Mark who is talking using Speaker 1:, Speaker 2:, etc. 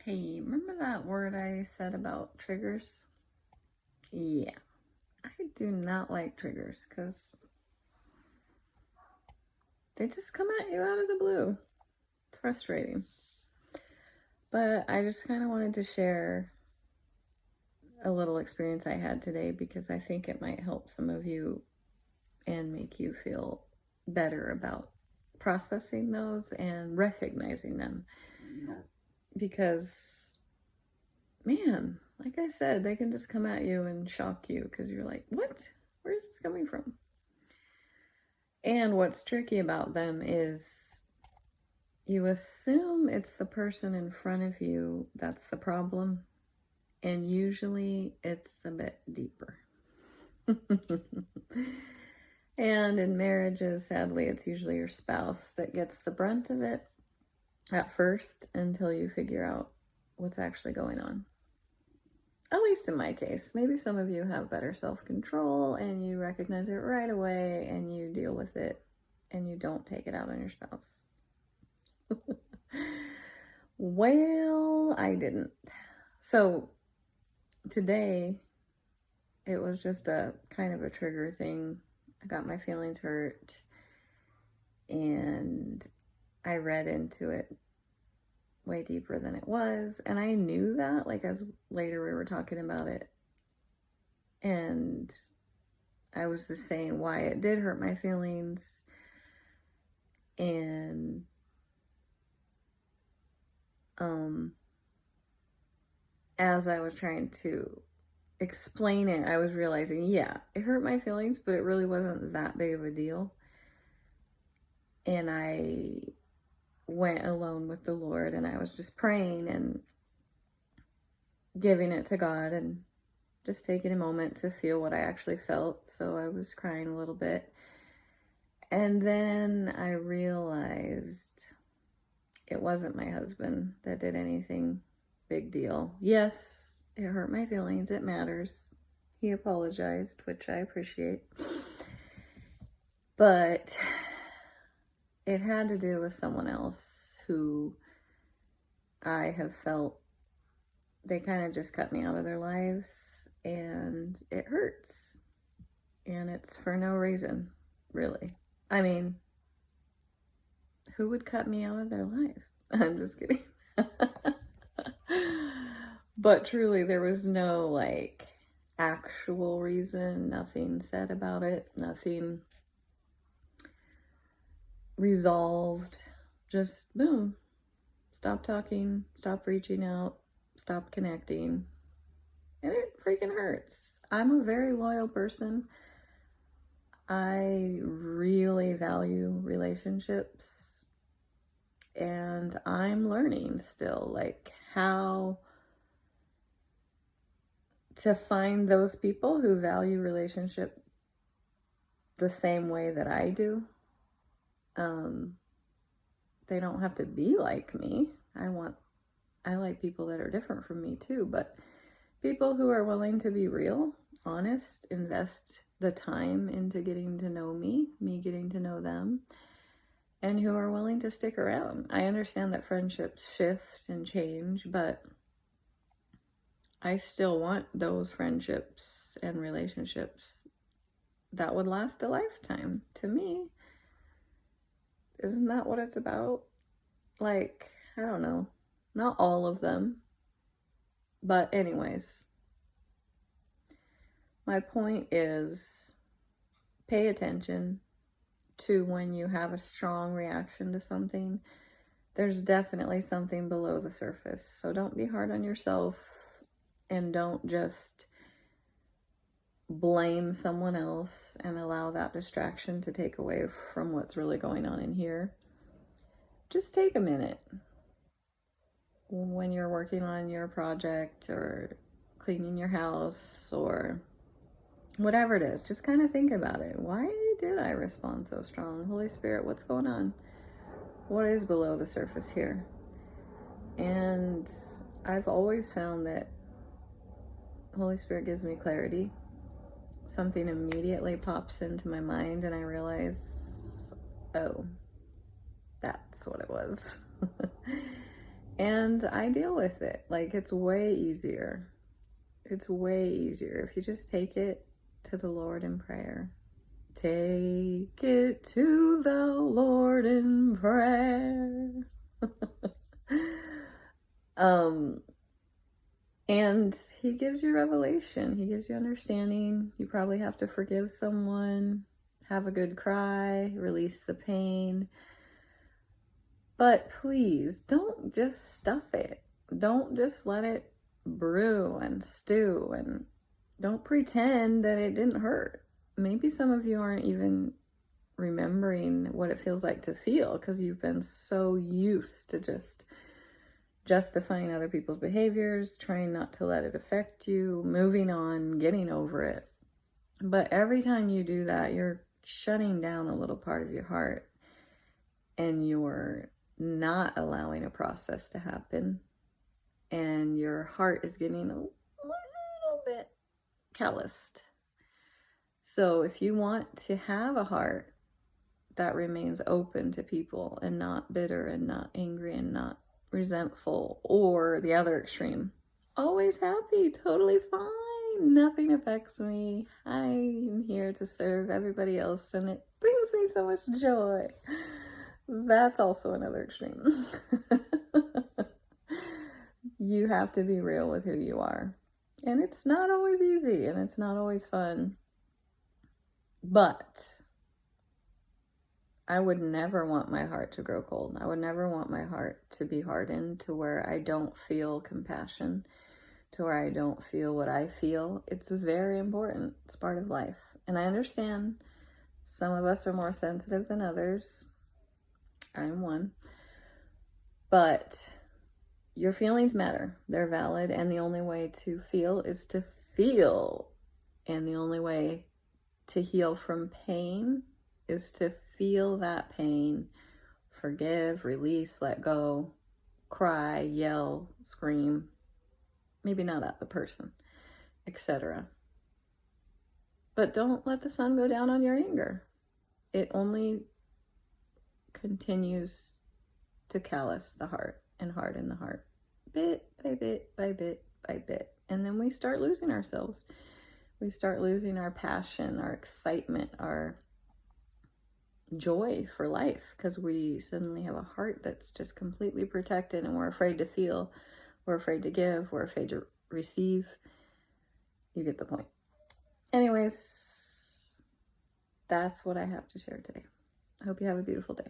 Speaker 1: Hey, remember that word I said about triggers? Yeah, I do not like triggers because they just come at you out of the blue. It's frustrating. But I just kind of wanted to share a little experience I had today because I think it might help some of you and make you feel better about processing those and recognizing them. Because, man, like I said, they can just come at you and shock you because you're like, what? Where is this coming from? And what's tricky about them is you assume it's the person in front of you that's the problem, and usually it's a bit deeper. And in marriages, sadly, it's usually your spouse that gets the brunt of it at first until you figure out what's actually going on. At least in my case. Maybe some of you have better self-control and you recognize it right away and you deal with it and you don't take it out on your spouse. Well, I didn't. So today, it was just a kind of a trigger thing. I got my feelings hurt and I read into it way deeper than it was. And I knew that, like, as later we were talking about it. And I was just saying why it did hurt my feelings. And as I was trying to explain it, I was realizing, yeah, it hurt my feelings, but it really wasn't that big of a deal. And I went alone with the Lord and I was just praying and giving it to God and just taking a moment to feel what I actually felt. So I was crying a little bit. And then I realized it wasn't my husband that did anything big deal. Yes, it hurt my feelings. It matters. He apologized, which I appreciate. But it had to do with someone else who I have felt they kind of just cut me out of their lives, and it hurts. And it's for no reason, really. I mean, who would cut me out of their lives? I'm just kidding. But truly, there was no like actual reason, nothing said about it, nothing resolved. Just boom, stop talking, stop reaching out, stop connecting. And it freaking hurts. I'm a very loyal person. I really value relationships. And I'm learning still, like, how to find those people who value relationship the same way that I do. They don't have to be like me. I like people that are different from me too, but people who are willing to be real, honest, invest the time into getting to know me getting to know them, and who are willing to stick around. I understand that friendships shift and change, but I still want those friendships and relationships that would last a lifetime. To me, isn't that what it's about? Like, I don't know. Not all of them. But anyways, my point is pay attention to when you have a strong reaction to something. There's definitely something below the surface. So don't be hard on yourself and don't just blame someone else and allow that distraction to take away from what's really going on in here. Just take a minute when you're working on your project or cleaning your house or whatever it is. Just kind of think about it. Why did I respond so strong? Holy Spirit, what's going on? What is below the surface here? And I've always found that Holy Spirit gives me clarity. Something immediately pops into my mind and I realize, oh, that's what it was. And I deal with it. Like, it's way easier. It's way easier if you just take it to the Lord in prayer. Take it to the Lord in prayer. And he gives you revelation. He gives you understanding. You probably have to forgive someone, have a good cry, release the pain. But please don't just stuff it. Don't just let it brew and stew, and don't pretend that it didn't hurt. Maybe some of you aren't even remembering what it feels like to feel because you've been so used to just justifying other people's behaviors, trying not to let it affect you, moving on, getting over it. But every time you do that, you're shutting down a little part of your heart, and you're not allowing a process to happen, and your heart is getting a little bit calloused. So if you want to have a heart that remains open to people and not bitter and not angry and not resentful, or the other extreme, always happy, totally fine, nothing affects me, I'm here to serve everybody else and it brings me so much joy, that's also another extreme. You have to be real with who you are, and it's not always easy and it's not always fun, but I would never want my heart to grow cold. I would never want my heart to be hardened to where I don't feel compassion, to where I don't feel what I feel. It's very important. It's part of life. And I understand some of us are more sensitive than others. I'm one. But your feelings matter. They're valid. And the only way to feel is to feel. And the only way to heal from pain is to feel that pain, forgive, release, let go, cry, yell, scream, maybe not at the person, etc. But don't let the sun go down on your anger. It only continues to callous the heart and harden the heart, bit by bit by bit by bit. And then we start losing ourselves. We start losing our passion, our excitement, our joy for life, because we suddenly have a heart that's just completely protected, and we're afraid to feel, we're afraid to give, we're afraid to receive. You get the point. Anyways, that's what I have to share today. I hope you have a beautiful day.